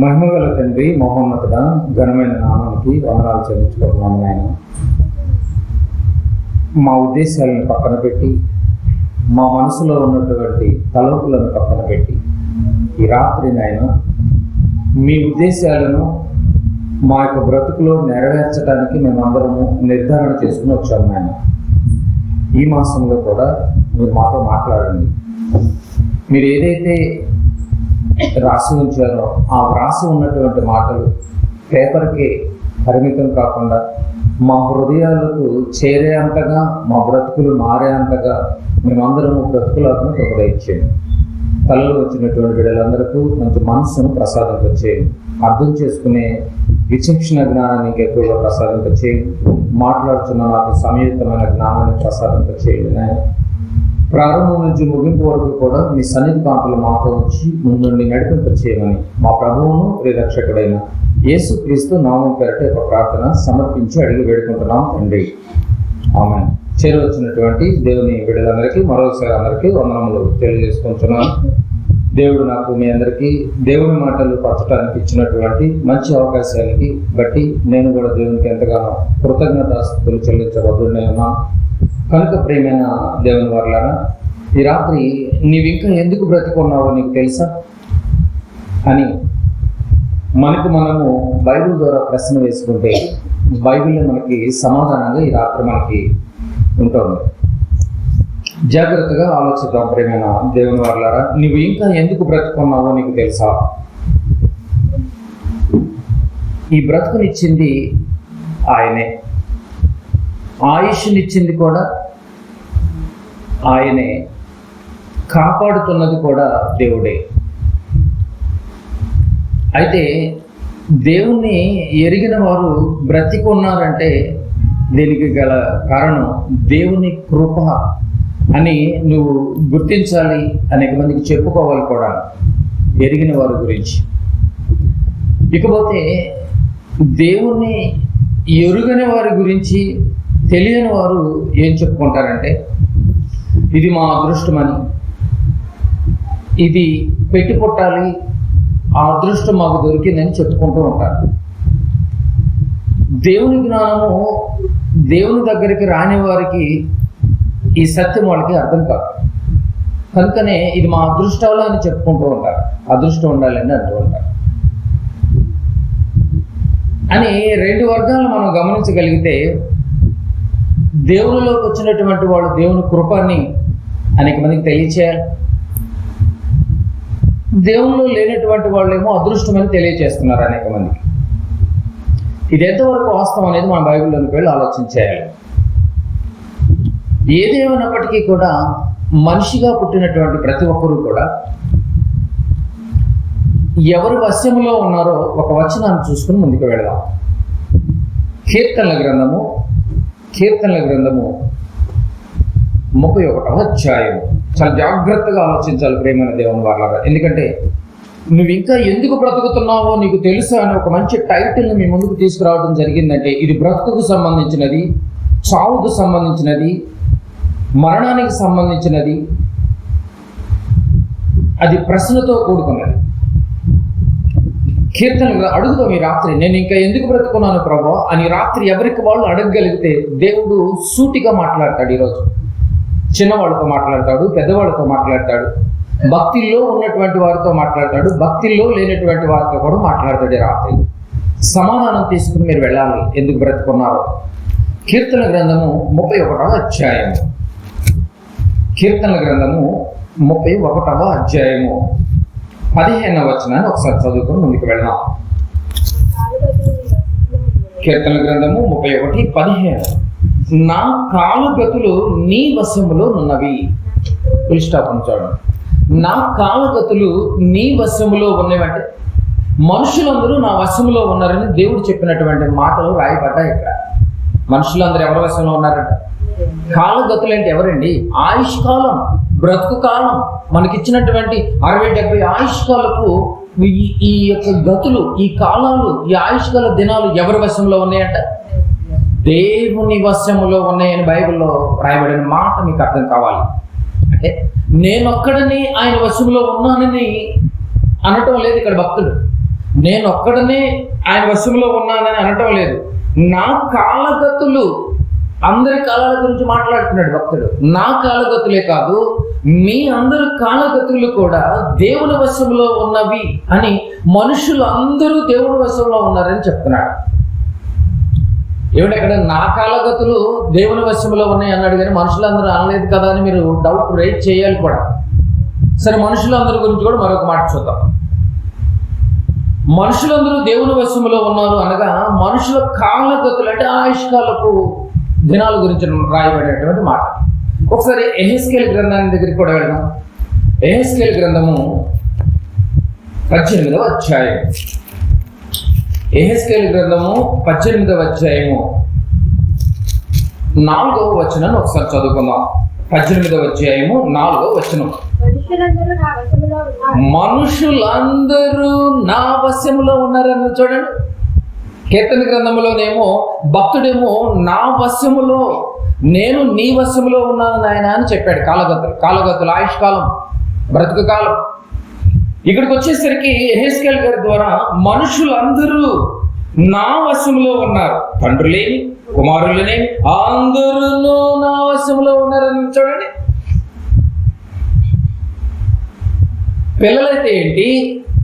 మహిమగల తండ్రి, మహోన్నతుడ, ఘనమైన నామానికి వందనాలు చెల్లించుకుంటున్నాము నాయన. మా ఉద్దేశాలను పక్కన పెట్టి, మా మనసులో ఉన్నటువంటి తలపులను పక్కన పెట్టి, ఈ రాత్రి నాయన మీ ఉద్దేశాలను మా యొక్క బ్రతుకులో నెరవేర్చడానికి మేమందరము నిర్ధారణ చేసుకుని వచ్చాము నాయన. ఈ మాసంలో కూడా మీరు మాతో మాట్లాడండి. మీరు ఏదైతే రాసి ఉంచారో ఆ వ్రాసి ఉన్నటువంటి మాటలు పేపర్కి పరిమితం కాకుండా మా హృదయాలకు చేరే అంతగా, మా బ్రతుకులు మారే అంతగా మేమందరము బ్రతుకులను ప్రదయించేయండి. తలలో వచ్చినటువంటి బిడ్డలందరికీ మంచి మనస్సును ప్రసాదింపచేయండి. అర్థం చేసుకునే విచక్షణ జ్ఞానానికి ఎక్కువగా ప్రసాదింపచేయండి. మాట్లాడుతున్న నాకు సమయుక్తమైన జ్ఞానాన్ని ప్రసాదింపచేయండి నాయన. ప్రారంభం నుంచి ముగింపు వరకు కూడా మీ సన్నిధి కాంతులు మాతో వచ్చి ముందుండి నడిపింపచేయమని మా ప్రభువును రక్షకుడైన యేసు క్రీస్తు నామం పేరట ఒక ప్రార్థన సమర్పించి అడిగి వేడుకుంటున్నాం తండ్రి, ఆమేన్. చేరవచ్చినటువంటి దేవుని బిడ్డలందరికీ మరోసారి అందరికీ వందనములు తెలియజేసుకుంటున్నాను. దేవుడు నాకు మీ అందరికీ దేవుని మాటలు పంచడానికి ఇచ్చినటువంటి మంచి అవకాశానికి బట్టి నేను కూడా దేవునికి ఎంతగానో కృతజ్ఞతాస్తుతులు చెల్లించబోతున్నా ఉన్నాను. కనుక ప్రియమైన దేవుని వారలారా, ఈ రాత్రి నీవు ఇంకా ఎందుకు బ్రతికున్నావో నీకు తెలుసా అని మనము బైబిల్ ద్వారా ప్రశ్న వేసుకుంటే బైబిల్లో మనకి సమాధానంగా ఈ రాత్రి మనకి ఉంటుంది. జాగ్రత్తగా ఆలోచిద్దాం ప్రియమైన దేవుని వారలారా. నువ్వు ఇంకా ఎందుకు బ్రతుకున్నావో నీకు తెలుసా? ఈ బ్రతుకునిచ్చింది ఆయనే, ఆయుష్నిచ్చింది కూడా ఆయనే, కాపాడుతున్నది కూడా దేవుడే. అయితే దేవుణ్ణి ఎరిగిన వారు బ్రతికున్నారంటే దీనికి గల కారణం దేవుని కృప అని నువ్వు గుర్తించాలి, అనేక మందికి చెప్పుకోవాలి కూడా ఎరిగిన వారి గురించి. ఇకపోతే దేవుణ్ణి ఎరుగని వారి గురించి తెలియని వారు ఏం చెప్పుకుంటారంటే ఇది మా అదృష్టమని, ఇది పెట్టి పుట్టాలి, ఆ అదృష్టం మాకు దొరికిందని చెప్పుకుంటూ ఉంటారు. దేవుని జ్ఞానము దేవుని దగ్గరికి రాని వారికి ఈ సత్యం వాళ్ళకి అర్థం కాదు. కనుకనే ఇది మా అదృష్టాలు అని చెప్పుకుంటూ ఉంటారు. అదృష్టం ఉండాలని అంటూ ఉంటారు. అని రెండు వర్గాలు మనం గమనించగలిగితే దేవునిలోకి వచ్చినటువంటి వాళ్ళు దేవుని కృపాన్ని అనేక మందికి తెలియచేయాలి. దేవునిలో లేనటువంటి వాళ్ళు ఏమో అదృష్టమని తెలియచేస్తున్నారు అనేక మందికి. ఇది ఎంతవరకు వాస్తవం అనేది మన బైబిల్లోకి వెళ్ళి ఆలోచించేయాలి. ఏదేమైనప్పటికీ కూడా మనిషిగా పుట్టినటువంటి ప్రతి ఒక్కరూ కూడా ఎవరి వశ్యములో ఉన్నారో ఒక వచనాన్ని చూసుకుని ముందుకు వెళదాం. కీర్తనల గ్రంథము 31వ అధ్యాయం. చాలా జాగ్రత్తగా ఆలోచించాలి ప్రేమైన దేవుని వారలారా. ఎందుకంటే నువ్వు ఇంకా ఎందుకు బ్రతుకుతున్నావో నీకు తెలుసా అని ఒక మంచి టైటిల్ని మీ ముందుకు తీసుకురావడం జరిగిందంటే ఇది బ్రతుకుకు సంబంధించినది, చావుకు సంబంధించినది, మరణానికి సంబంధించినది. అది ప్రశ్నతో కూడుకున్నది. కీర్తనలు అడుగుతాం ఈ రాత్రి, నేను ఇంకా ఎందుకు బ్రతుకున్నాను ప్రభా అని రాత్రి ఎవరికి వాళ్ళు అడగగలిగితే దేవుడు సూటిగా మాట్లాడతాడు. ఈరోజు చిన్నవాళ్ళతో మాట్లాడతాడు, పెద్దవాళ్ళతో మాట్లాడతాడు, భక్తిలో ఉన్నటువంటి వారితో మాట్లాడతాడు, భక్తిలో లేనటువంటి వారితో కూడా మాట్లాడతాడు. రాత్రి సమాధానం తీసుకుని మీరు వెళ్ళాలి ఎందుకు బ్రతుకున్నారో. కీర్తన గ్రంథము 31వ అధ్యాయము. కీర్తన గ్రంథము 31వ అధ్యాయము 15వ వచనాన్ని ఒకసారి చదువుకొని ముందుకు వెళ్దాం. కీర్తన గ్రంథము 31:15. నా కాలుగతులు నీ వశములో ఉన్నవి. ఫుల్ స్టాప్ ఉంచాడు. నా కాలుగతులు నీ వశములో ఉన్నవంటే మనుషులందరూ నా వశములో ఉన్నారని దేవుడు చెప్పినటువంటి మాటలు రాయబడ్డాయి ఇక్కడ. మనుషులందరూ ఎవరి వశంలో ఉన్నారంట? కాలుగతులు అంటే ఎవరండి? ఆయుష్కాలం, బ్రతుకు కాలం. మనకిచ్చినటువంటి 60-70 ఆయుష్కాలపు ఈ యొక్క గతులు, ఈ కాలాలు, ఈ ఆయుష్కాల దినాలు ఎవరి వశంలో ఉన్నాయంట? దేవుని వశములో ఉన్నాయని బైబిల్లో రాయబడిన మాట మీకు అర్థం కావాలి. అంటే నేనొక్కడని ఆయన వశంలో ఉన్నానని అనటం లేదు ఇక్కడ భక్తుడు. నేను ఒక్కడనే ఆయన వశంలో ఉన్నానని అనటం లేదు. నా కాలగతులు, అందరి కాలాల గురించి మాట్లాడుతున్నాడు భక్తుడు. నా కాలగతులే కాదు, మీ అందరి కాలగతులు కూడా దేవుని వశంలో ఉన్నవి అని, మనుషులు అందరూ దేవుని వశంలో ఉన్నారని చెప్తున్నాడు. ఏమిటి అక్కడ నా కాలగతులు దేవుని వశంలో ఉన్నాయి అన్నాడు, కానీ మనుషులందరూ అనలేదు కదా అని మీరు డౌట్ రైజ్ చేయాలి కూడా. సరే, మనుషులందరి గురించి కూడా మరొక మాట చూద్దాం. మనుషులందరూ దేవుని వశంలో ఉన్నారు అనగా మనుషుల కాలగతులు అంటే ఆయుష్కాలపు దినాల గురించి రాయబడేటువంటి మాట. ఒకసారి ఎహెస్కేలు గ్రంథాన్ని దగ్గరికి కూడా వెళ్దాం. ఎహెస్కేలు గ్రంథము 18వ అధ్యాయం. ఎహెస్కేలు గ్రంథము 18వ అధ్యాయము 4వ వచనాన్ని ఒకసారి చదువుకుందాం. 18వ అధ్యాయము 4వ వచనం. మనుషులందరూ నా వశములో ఉన్నారని చూడండి. కీర్తన గ్రంథంలోనేమో భక్తుడేమో నా వశములో, నేను నీ వశములో ఉన్నాను నాయన అని చెప్పాడు. కాలగతులు ఆయుష్కాలం, బ్రతుకు కాలం. ఇక్కడికి వచ్చేసరికి ఎహెస్కేలు గారి ద్వారా మనుషులందరూ నా వశములో ఉన్నారు, తండ్రులేని కుమారులనేమి అందరూ నా వశములో ఉన్నారని చూడండి. పిల్లలైతే ఏంటి,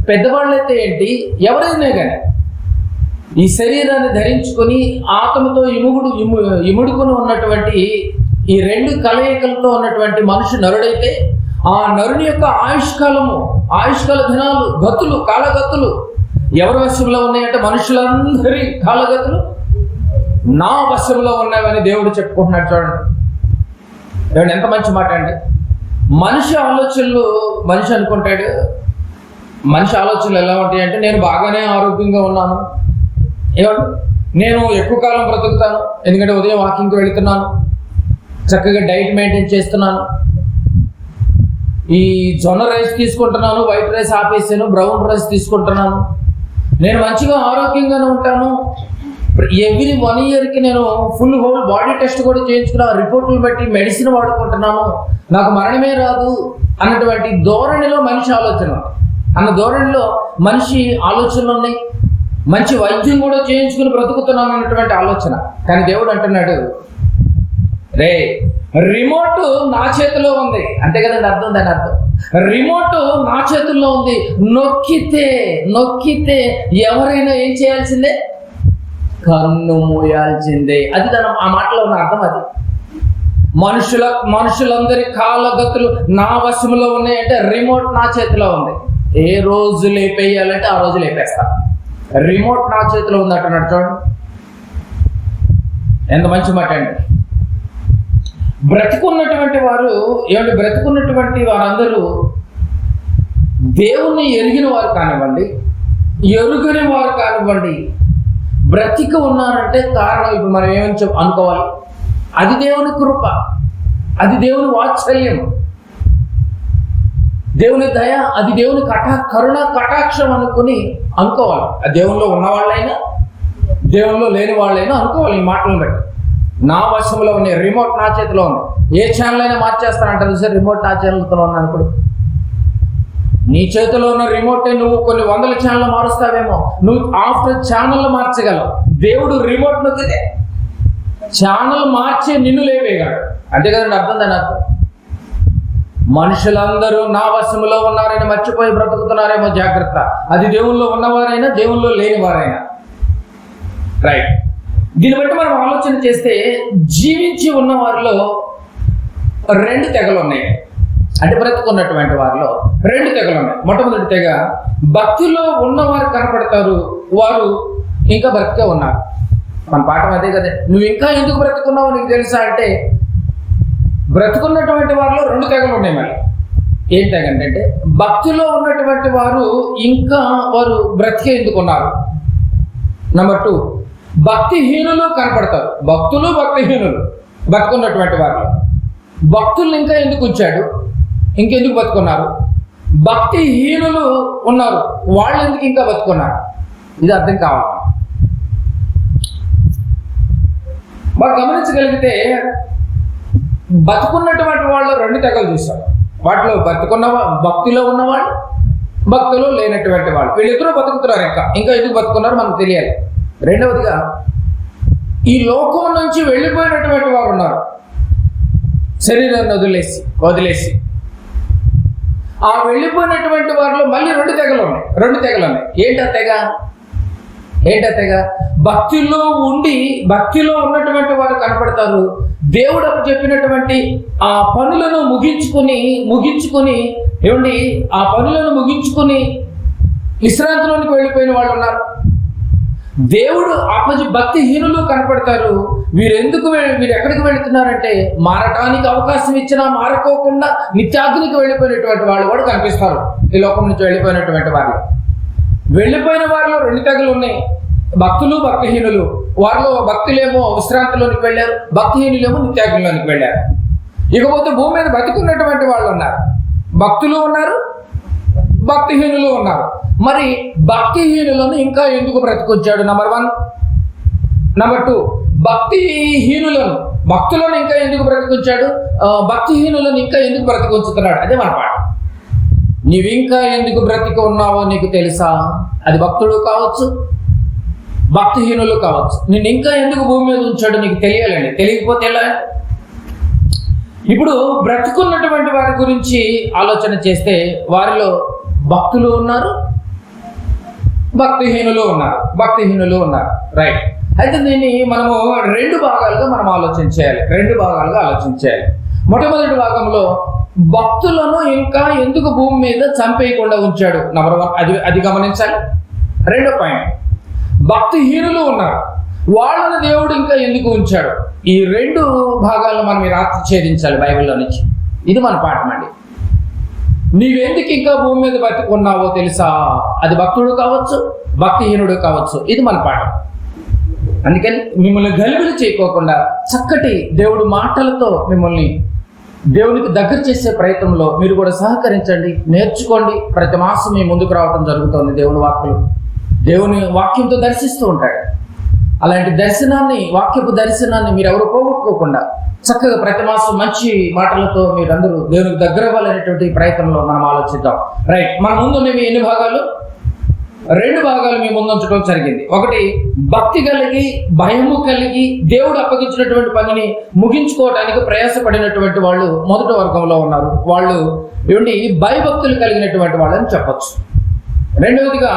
పెద్దవాళ్ళైతే ఏంటి, ఎవరైనా కానీ ఈ శరీరాన్ని ధరించుకొని ఆత్మతో ఇముడుకుని ఉన్నటువంటి ఈ రెండు కలయికలతో ఉన్నటువంటి నరుడైతే ఆ నరుని యొక్క ఆయుష్కాల దినాలు, గతులు, కాలగతులు ఎవరి వశంలో ఉన్నాయంటే మనుషులందరి కాలగతులు నా వశంలో ఉన్నాయని దేవుడు చెప్పుకుంటున్నాడు. చూడండి, దేవుడు ఎంత మంచి మాట అండి. మనిషి అనుకుంటాడు, మనిషి ఆలోచనలు ఎలా ఉంటాయి అంటే, నేను బాగానే ఆరోగ్యంగా ఉన్నాను, నేను ఎక్కువ కాలం బ్రతుకుతాను, ఎందుకంటే ఉదయం వాకింగ్కి వెళుతున్నాను, చక్కగా డైట్ మెయింటైన్ చేస్తున్నాను, ఈ జొన్న రైస్ తీసుకుంటున్నాను, వైట్ రైస్ ఆపేసాను, బ్రౌన్ రైస్ తీసుకుంటున్నాను, నేను మంచిగా ఆరోగ్యంగానే ఉంటాను, ఎవ్రీ 1 yearకి నేను ఫుల్ హోల్ బాడీ టెస్ట్ కూడా చేయించుకున్నా, రిపోర్టులు బట్టి మెడిసిన్ వాడుకుంటున్నాను, నాకు మరణమే రాదు అన్నటువంటి ధోరణిలో మనిషి ఆలోచనలు ఉన్నాయి. మంచి వైద్యం కూడా చేయించుకుని బ్రతుకుతున్నాను అన్నటువంటి ఆలోచన. కానీ దేవుడు అంటున్నాడు, రే రిమోట్ నా చేతిలో ఉంది. అంతే కదండి అర్థం, దాని అర్థం రిమోట్ నా చేతుల్లో ఉంది, నొక్కితే ఎవరైనా ఏం చేయాల్సిందే, కన్ను మూయాల్సిందే. అది ఆ మాటలో ఉన్న అర్థం. అది మనుషులందరి కాలగతులు నా వశంలో ఉన్నాయంటే రిమోట్ నా చేతిలో ఉంది. ఏ రోజు లేపేయాలంటే ఆ రోజు లేపేస్తా. రిమోట్ నా చేతిలో ఉంది అంటున్నాడు. చూడండి ఎంత మంచి మాట అండి. బ్రతుకున్నటువంటి వారందరూ దేవుణ్ణి ఎరిగిన వారు కానివ్వండి, ఎరుగని వారు కానివ్వండి, బ్రతికి ఉన్నారంటే కారణం ఇప్పుడు మనం ఏమని అనుకోవాలి, అది దేవుని కృప, అది దేవుని వాత్సల్యం, దేవుని దయ, అది దేవుని కరుణ కటాక్షం అనుకోవాలి. అది దేవునిలో ఉన్నవాళ్ళైనా దేవునిలో లేని వాళ్ళైనా అనుకోవాలి. ఈ మాటలను బట్టి నా వశంలో ఉన్నాయి, రిమోట్ నా చేతిలో ఉంది. ఏ ఛానల్ అయినా మార్చేస్తానంటారు సార్, రిమోట్ నా చేతిలో ఉన్నాను. ఇప్పుడు నీ చేతిలో ఉన్న రిమోట్ నువ్వు కొన్ని 100 ఛానల్ మారుస్తావేమో, నువ్వు ఆఫ్టర్ ఛానల్ మార్చగలవు. దేవుడు రిమోట్ నొక్కితే ఛానల్ మార్చే నిన్ను లేవేయగలడు. అంతే కదండి అర్థం. దాని అర్థం మనుషులందరూ నా వశములో ఉన్నారని మర్చిపోయి బ్రతుకుతున్నారేమో, జాగ్రత్త. అది దేవుల్లో ఉన్నవారైనా దేవుల్లో లేని వారైనా. రైట్. దీన్ని బట్టి మనం ఆలోచన చేస్తే జీవించి ఉన్న వారిలో 2 తెగలు ఉన్నాయి. అంటే బ్రతుకున్నటువంటి వారిలో 2 తెగలు ఉన్నాయి. మొట్టమొదటి తెగ, భక్తిలో ఉన్నవారు కనపడతారు, వారు ఇంకా బ్రతికే ఉన్నారు. మన పాఠం అదే కదా. నువ్వు ఇంకా ఎందుకు బ్రతుకున్నావు నీకు తెలుసా అంటే, బ్రతుకున్నటువంటి వారిలో 2 తెగలు ఉన్నాయి. మళ్ళీ ఏం తెగ అంటే, భక్తిలో ఉన్నటువంటి వారు ఇంకా వారు బ్రతికే ఎందుకు ఉన్నారు. నెంబర్ 2, భక్తిహీనులు కనపడతారు. భక్తిహీనులు బతుకున్నటువంటి వారిలో భక్తులను ఇంకా ఎందుకు ఉంచాడు, ఇంకెందుకు బతుకున్నారు. భక్తిహీనులు ఉన్నారు, వాళ్ళు ఎందుకు ఇంకా బతుకున్నారు. ఇది అర్థం కావాలి. మనం గమనించగలిగితే బతుకున్నటువంటి వాళ్ళు 2 తెగలు చూస్తాం. వాటిలో భక్తిలో ఉన్నవాళ్ళు, భక్తులు లేనటువంటి వాళ్ళు, వీళ్ళిద్దరూ బతుకుతున్నారు. ఇంకా ఎందుకు బతుకున్నారో మనకు తెలియాలి. రెండవదిగా ఈ లోకం నుంచి వెళ్ళిపోయినటువంటి వారు ఉన్నారు, శరీరాన్ని వదిలేసి. ఆ వెళ్ళిపోయినటువంటి వారిలో మళ్ళీ రెండు తెగలు ఉన్నాయి. ఏంటా తెగ? భక్తిలో ఉన్నటువంటి వారు కనపడతారు. దేవుడు అప్పుడు చెప్పినటువంటి ఆ పనులను ముగించుకొని ఆ పనులను ముగించుకొని విశ్రాంతిలోనికి వెళ్ళిపోయిన వాళ్ళు ఉన్నారు. దేవుడు భక్తిహీనులు కనపడతారు. వీరు ఎక్కడికి వెళుతున్నారంటే మారటానికి అవకాశం ఇచ్చినా మారకోకుండా నిత్యాగ్నికి వెళ్ళిపోయినటువంటి వాళ్ళు కూడా కనిపిస్తారు. ఈ లోకం నుంచి వెళ్ళిపోయినటువంటి వాళ్ళు. వెళ్ళిపోయిన వారిలో రెండు తెగలు ఉన్నాయి, భక్తులు, భక్తిహీనులు. వారిలో భక్తులేమో విశ్రాంతిలోనికి వెళ్ళారు, భక్తిహీనులేమో నిత్యాగ్నిలోనికి వెళ్ళారు. ఇకపోతే భూమి మీద బతికున్నటువంటి వాళ్ళు ఉన్నారు, భక్తులు ఉన్నారు, భక్తిహీనులు ఉన్నారు. మరి భక్తిహీనులను ఇంకా ఎందుకు బ్రతికొచ్చాడు? నంబర్ 1. నంబర్ 2, భక్తులను ఇంకా ఎందుకు బ్రతికొచ్చాడు? భక్తిహీనులను ఇంకా ఎందుకు బ్రతికొచ్చుతున్నాడు? అదే మన పాట. నీవు ఇంకా ఎందుకు బ్రతికి ఉన్నావో నీకు తెలుసా? అది భక్తుడు కావచ్చు, భక్తిహీనులు కావచ్చు. నిన్ను ఇంకా ఎందుకు భూమి మీద ఉంచాడు నీకు తెలియాలండి. తెలియకపోతే ఎలా? ఇప్పుడు బ్రతుకున్నటువంటి వారి గురించి ఆలోచన చేస్తే వారిలో భక్తులు ఉన్నారు, భక్తిహీనులు ఉన్నారు. రైట్. అయితే దీన్ని మనము రెండు భాగాలుగా ఆలోచన చేయాలి. మొట్టమొదటి భాగంలో భక్తులను ఇంకా ఎందుకు భూమి మీద చంపేయకుండా ఉంచాడు? నంబర్ 1 అది గమనించాలి. రెండో పాయింట్, భక్తిహీనులు ఉన్నారు, వాళ్ళని దేవుడు ఇంకా ఎందుకు ఉంచాడు? ఈ రెండు భాగాలను మనం ఈ రాత్రి ఛేదించాలి బైబిల్లో నుంచి. ఇది మన పాఠం అండి. నీవెందుకు ఇంకా భూమి మీద బతికున్నావో తెలుసా? అది భక్తుడు కావచ్చు, భక్తిహీనుడు కావచ్చు. ఇది మన పాఠం. అందుకని మిమ్మల్ని గలిబిలి చేయకోకుండా చక్కటి దేవుడు మాటలతో మిమ్మల్ని దేవునికి దగ్గర చేసే ప్రయత్నంలో మీరు కూడా సహకరించండి, నేర్చుకోండి. ప్రతి మాసం మీ ముందుకు రావడం జరుగుతుంది. దేవుని వాక్యంతో దర్శిస్తూ ఉంటాడు. అలాంటి వాక్యపు దర్శనాన్ని మీరు ఎవరు పోగొట్టుకోకుండా చక్కగా ప్రతి మాసం మంచి మాటలతో మీరందరూ దేవునికి దగ్గర అవ్వాలనేటువంటి ప్రయత్నంలో మనం ఆలోచిద్దాం. రైట్. మన ముందు మేము ఎన్ని భాగాలు? 2 భాగాలు మీ ముందు ఉంచడం జరిగింది. ఒకటి, భక్తి కలిగి భయము కలిగి దేవుడు అప్పగించినటువంటి పనిని ముగించుకోవడానికి ప్రయాసపడినటువంటి వాళ్ళు మొదటి వర్గంలో ఉన్నారు. వాళ్ళు భయభక్తులు కలిగినటువంటి వాళ్ళని చెప్పొచ్చు. రెండవదిగా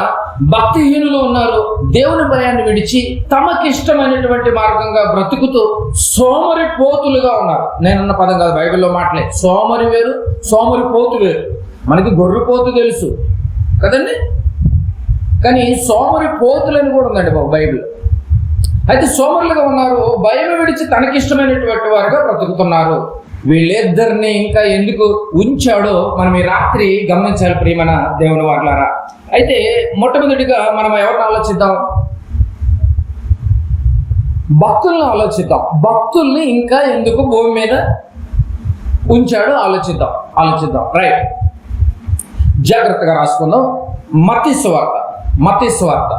భక్తిహీనులు ఉన్నారు, దేవుని భయాన్ని విడిచి తమకిష్టమైనటువంటి మార్గంగా బ్రతుకుతూ సోమరి పోతులుగా ఉన్నారు. నేనన్న పదం కాదు, బైబిల్లో మాటలే. సోమరి వేరు, సోమరి పోతు వేరు. మనకి గొర్రె పోతు తెలుసు కదండి, కానీ సోమరి పోతులని కూడా ఉందండి బైబిల్. అయితే సోమరులుగా ఉన్నారు, భయం విడిచి తనకిష్టమైనటువంటి వారుగా బ్రతుకుతున్నారు. వీళ్ళిద్దరిని ఇంకా ఎందుకు ఉంచాడో మనం ఈ రాత్రి గమనించాలి ప్రియమైన దేవుని వారలారా. అయితే మొట్టమొదటిగా మనం ఎవరిని ఆలోచిద్దాం? భక్తుల్ని ఆలోచిద్దాం. భక్తుల్ని ఇంకా ఎందుకు భూమి మీద ఉంచాడో ఆలోచిద్దాం. రైట్. జాగ్రత్తగా రాసుకుందాం. మత్తయి సువార్త